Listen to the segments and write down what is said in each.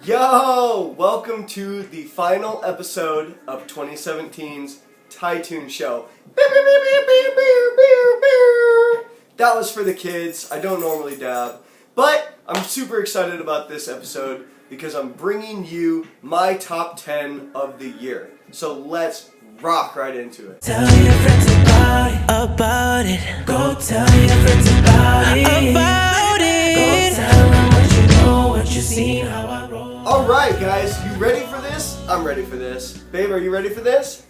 Yo! Welcome to the final episode of 2017's Tytoon Show. That was for the kids. I don't normally dab. But I'm super excited about this episode because I'm bringing you my top 10 of the year. So let's rock right into it. Tell your friends about it. Go tell your friends about it. Go tell them what you know, what you seen, how I roll. Alright guys, you ready for this? I'm ready for this. Babe, are you ready for this?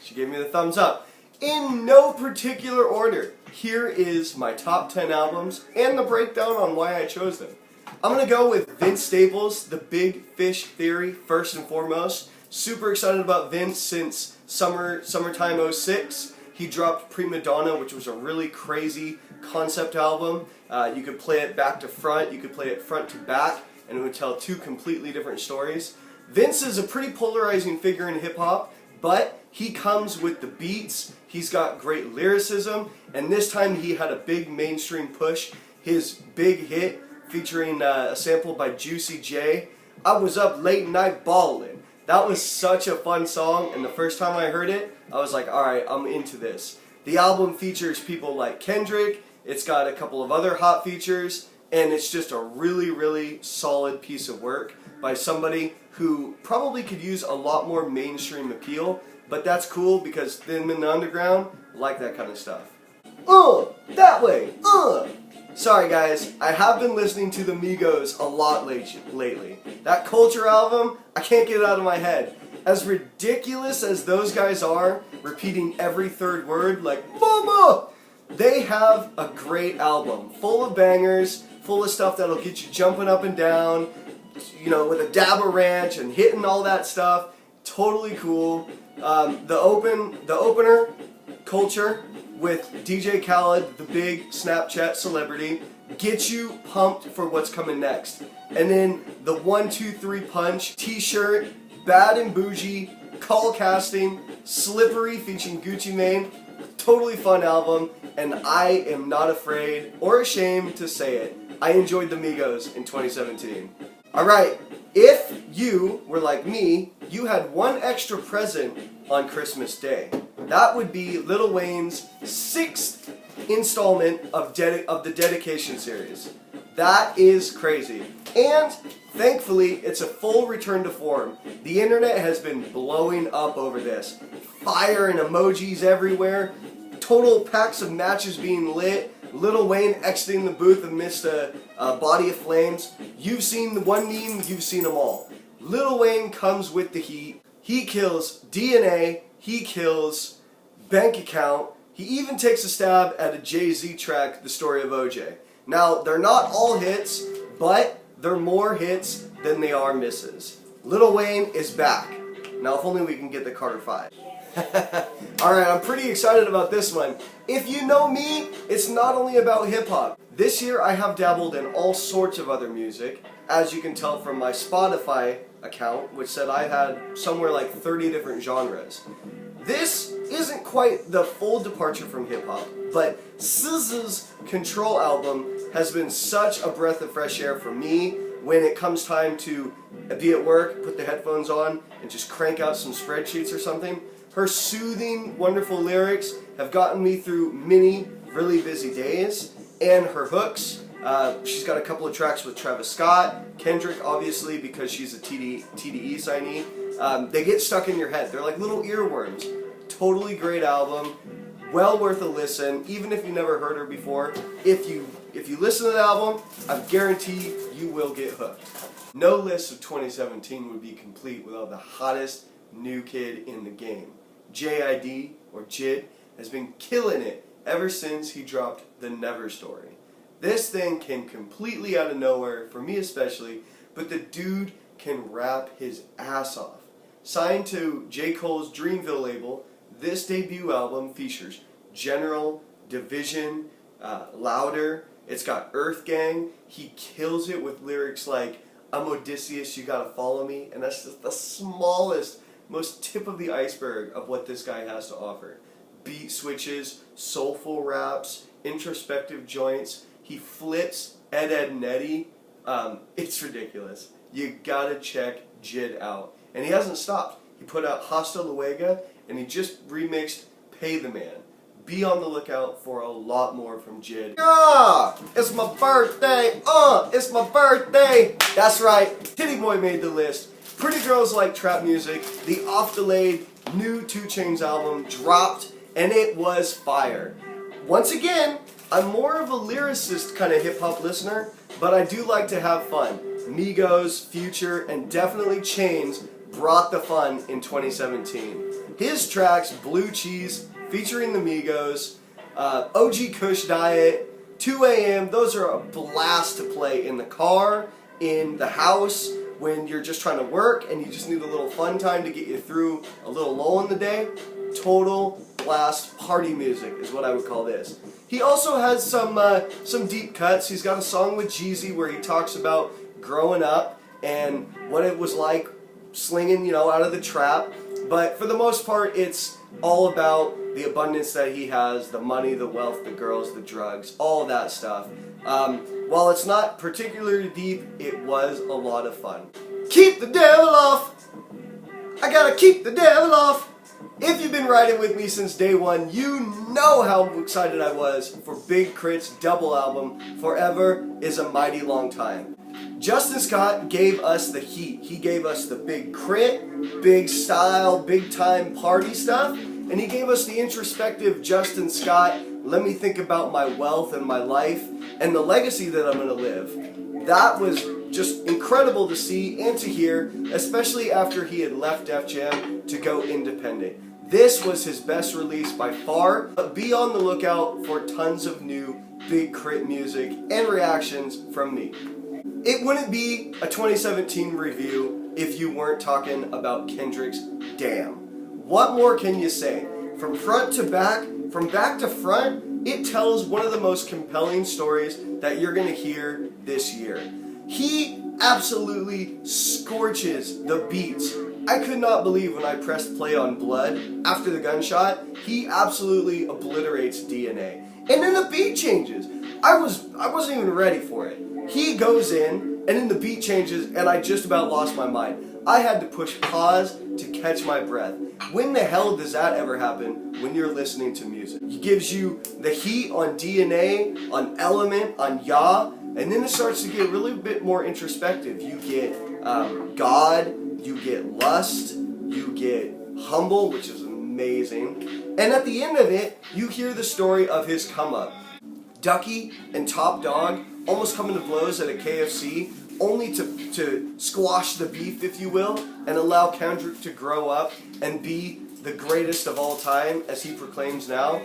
She gave me the thumbs up. In no particular order, here is my top 10 albums and the breakdown on why I chose them. I'm going to go with Vince Staples' The Big Fish Theory first and foremost. Super excited about Vince since summertime 06. He dropped Prima Donna, which was a really crazy concept album. You could play it back to front, you could play it front to back, and it would tell two completely different stories. Vince is a pretty polarizing figure in hip-hop, but he comes with the beats, he's got great lyricism, and this time he had a big mainstream push. His big hit, featuring a sample by Juicy J, I Was Up Late Night Ballin'. That was such a fun song, and the first time I heard it, I was like, alright, I'm into this. The album features people like Kendrick, it's got a couple of other hot features, and it's just a really, really solid piece of work by somebody who probably could use a lot more mainstream appeal, but that's cool because them in the underground like that kind of stuff. That way, Sorry guys, I have been listening to the Migos a lot lately. That Culture album, I can't get it out of my head. As ridiculous as those guys are, repeating every third word like "Mama," they have a great album, full of bangers, full of stuff that'll get you jumping up and down, you know, with a dab of ranch and hitting all that stuff. Totally cool. The opener, Culture, with DJ Khaled, the big Snapchat celebrity, gets you pumped for what's coming next. And then the 1, 2, 3 punch, T-shirt, Bad and Bougie, Call Casting, Slippery featuring Gucci Mane. Totally fun album, and I am not afraid or ashamed to say it. I enjoyed the Migos in 2017. Alright, if you were like me, you had one extra present on Christmas Day. That would be Lil Wayne's 6th installment of the Dedication series. That is crazy. And thankfully, it's a full return to form. The internet has been blowing up over this. Fire and emojis everywhere. Total packs of matches being lit. Lil Wayne exiting the booth amidst a body of flames. You've seen the one meme, you've seen them all. Lil Wayne comes with the heat. He kills DNA. He kills Bank Account. He even takes a stab at a Jay-Z track, The Story of OJ. Now, they're not all hits, but they're more hits than they are misses. Lil Wayne is back. Now, if only we can get the Carter 5. Alright, I'm pretty excited about this one. If you know me, it's not only about hip-hop. This year I have dabbled in all sorts of other music, as you can tell from my Spotify account, which said I had somewhere like 30 different genres. This isn't quite the full departure from hip-hop, but SZA's Control album has been such a breath of fresh air for me when it comes time to be at work, put the headphones on, and just crank out some spreadsheets or something. Her soothing, wonderful lyrics have gotten me through many really busy days, and her hooks. She's got a couple of tracks with Travis Scott, Kendrick obviously because she's a TDE signee. They get stuck in your head. They're like little earworms. Totally great album. Well worth a listen, even if you never heard her before. If you listen to the album, I guarantee you will get hooked. No list of 2017 would be complete without the hottest new kid in the game. JID, or Jid, has been killing it ever since he dropped The Never Story. This thing came completely out of nowhere, for me especially, but the dude can rap his ass off. Signed to J. Cole's Dreamville label, this debut album features General, Division, Louder. It's got Earth Gang. He kills it with lyrics like, I'm Odysseus, you gotta follow me. And that's just the smallest, most tip of the iceberg of what this guy has to offer. Beat switches, soulful raps, introspective joints. He flips Ed, Ed, and Eddie. It's ridiculous. you gotta check Jid out. And he hasn't stopped. He put out Hasta Luego, and he just remixed Pay the Man. Be on the lookout for a lot more from Jid. Yeah! It's my birthday! It's my birthday! That's right, Titty Boy made the list. Pretty girls like trap music. The off-delayed new 2 Chainz album dropped, and it was fire. Once again, I'm more of a lyricist kind of hip-hop listener, but I do like to have fun. Migos, Future, and definitely Chainz brought the fun in 2017. His tracks, Blue Cheese, featuring the Migos, OG Kush Diet, 2 AM, those are a blast to play in the car, in the house, when you're just trying to work and you just need a little fun time to get you through a little lull in the day. Total blast party music is what I would call this. He also has some deep cuts. He's got a song with Jeezy where he talks about growing up and what it was like slinging, out of the trap. But for the most part, it's all about the abundance that he has, the money, the wealth, the girls, the drugs, all of that stuff. While it's not particularly deep, it was a lot of fun. Keep the devil off! I gotta keep the devil off! If you've been riding with me since day one, you know how excited I was for Big Crit's double album, Forever is a Mighty Long Time. Justin Scott gave us the heat. He gave us the Big Crit, big style, big time party stuff, and he gave us the introspective Justin Scott, let me think about my wealth and my life and the legacy that I'm going to live. That was just incredible to see and to hear, especially after he had left Def Jam to go independent. This was his best release by far, but be on the lookout for tons of new Big Crit music and reactions from me. It wouldn't be a 2017 review if you weren't talking about Kendrick's Damn. What more can you say? From front to back, from back to front, it tells one of the most compelling stories that you're going to hear this year. He absolutely scorches the beats. I could not believe when I pressed play on Blood after the gunshot, he absolutely obliterates DNA. And then the beat changes. I wasn't even ready for it. He goes in, and then the beat changes, and I just about lost my mind. I had to push pause to catch my breath. When the hell does that ever happen when you're listening to music? He gives you the heat on DNA, on Element, on Ya, and then it starts to get really bit more introspective. You get God, you get Lust, you get Humble, which is amazing. And at the end of it, you hear the story of his come up. Ducky and Top Dog almost coming to blows at a KFC, only to squash the beef, if you will, and allow Kendrick to grow up and be the greatest of all time, as he proclaims now.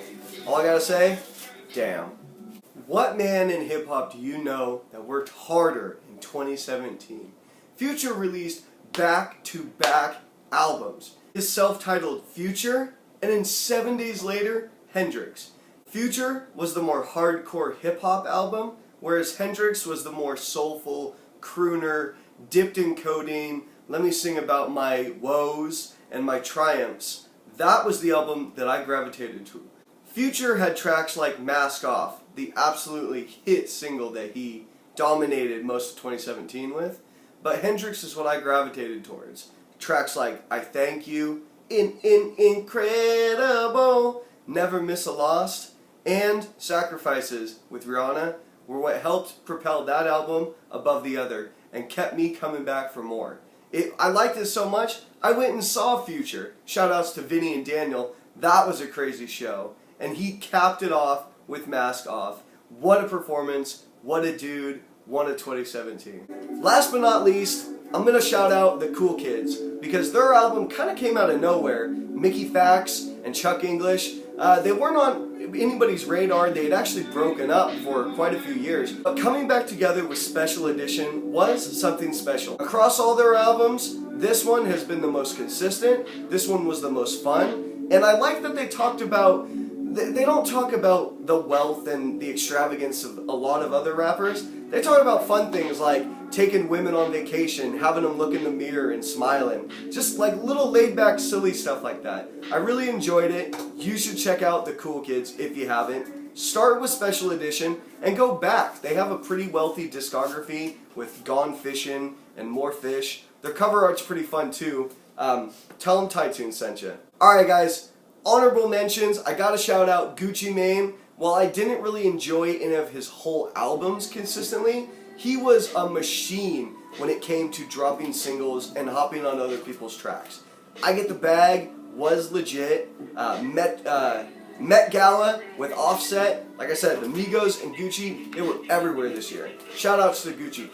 All I gotta say, damn. What man in hip-hop do you know that worked harder in 2017? Future released back-to-back albums. His self-titled Future, and then 7 days later, Hendrix. Future was the more hardcore hip-hop album, whereas Hendrix was the more soulful, crooner, dipped in codeine, let me sing about my woes and my triumphs. That was the album that I gravitated to. Future had tracks like Mask Off, the absolutely hit single that he dominated most of 2017 with, but Hendrix is what I gravitated towards. Tracks like I Thank You, Incredible, Never Miss a Lost, and Sacrifices with Rihanna were what helped propel that album above the other and kept me coming back for more. I liked it so much, I went and saw Future. Shoutouts to Vinny and Daniel. That was a crazy show. And he capped it off with Mask Off. What a performance, what a dude, what a 2017. Last but not least, I'm going to shout out the Cool Kids, because their album kind of came out of nowhere. Mickey Fax and Chuck English, they weren't on anybody's radar. They had actually broken up for quite a few years. But coming back together with Special Edition was something special. Across all their albums, this one has been the most consistent. This one was the most fun. And I like that they talked about, they don't talk about the wealth and the extravagance of a lot of other rappers. They talk about fun things like taking women on vacation, having them look in the mirror and smiling. Just like little laid back silly stuff like that. I really enjoyed it. You should check out the Cool Kids if you haven't. Start with Special Edition and go back. They have a pretty wealthy discography with Gone Fishing and More Fish. Their cover art's pretty fun too. Tell them Tytoon sent you. Alright guys, honorable mentions. I gotta shout out Gucci Mane. While I didn't really enjoy any of his whole albums consistently, he was a machine when it came to dropping singles and hopping on other people's tracks. I Get the Bag was legit. Met Gala with Offset. Like I said, the Migos and Gucci, they were everywhere this year. Shout outs to Gucci.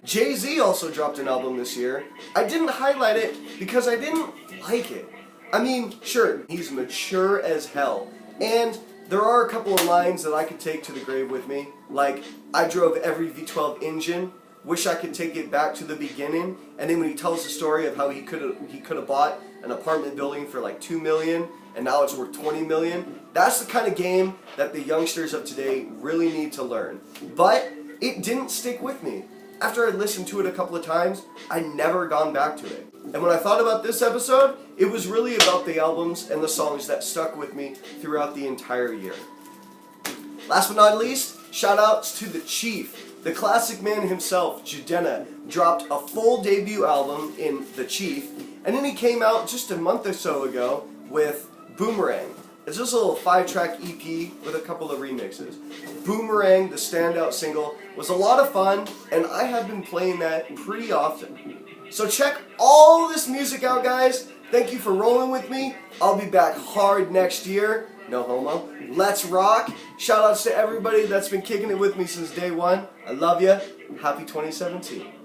Jay-Z also dropped an album this year. I didn't highlight it because I didn't like it. I mean, sure, he's mature as hell. And there are a couple of lines that I could take to the grave with me. Like, I drove every V12 engine. Wish I could take it back to the beginning. And then when he tells the story of how he could have bought an apartment building for like $2 million and now it's worth $20 million. That's the kind of game that the youngsters of today really need to learn. But it didn't stick with me. After I listened to it a couple of times, I never gone back to it. And when I thought about this episode, it was really about the albums and the songs that stuck with me throughout the entire year. Last but not least, shout outs to the Chief. The classic man himself, Jidenna, dropped a full debut album in The Chief, and then he came out just a month or so ago with Boomerang. It's just a little 5-track EP with a couple of remixes. Boomerang, the standout single, was a lot of fun, and I have been playing that pretty often. So check all this music out, guys. Thank you for rolling with me. I'll be back hard next year. No homo. Let's rock. Shout outs to everybody that's been kicking it with me since day one. I love ya. Happy 2017.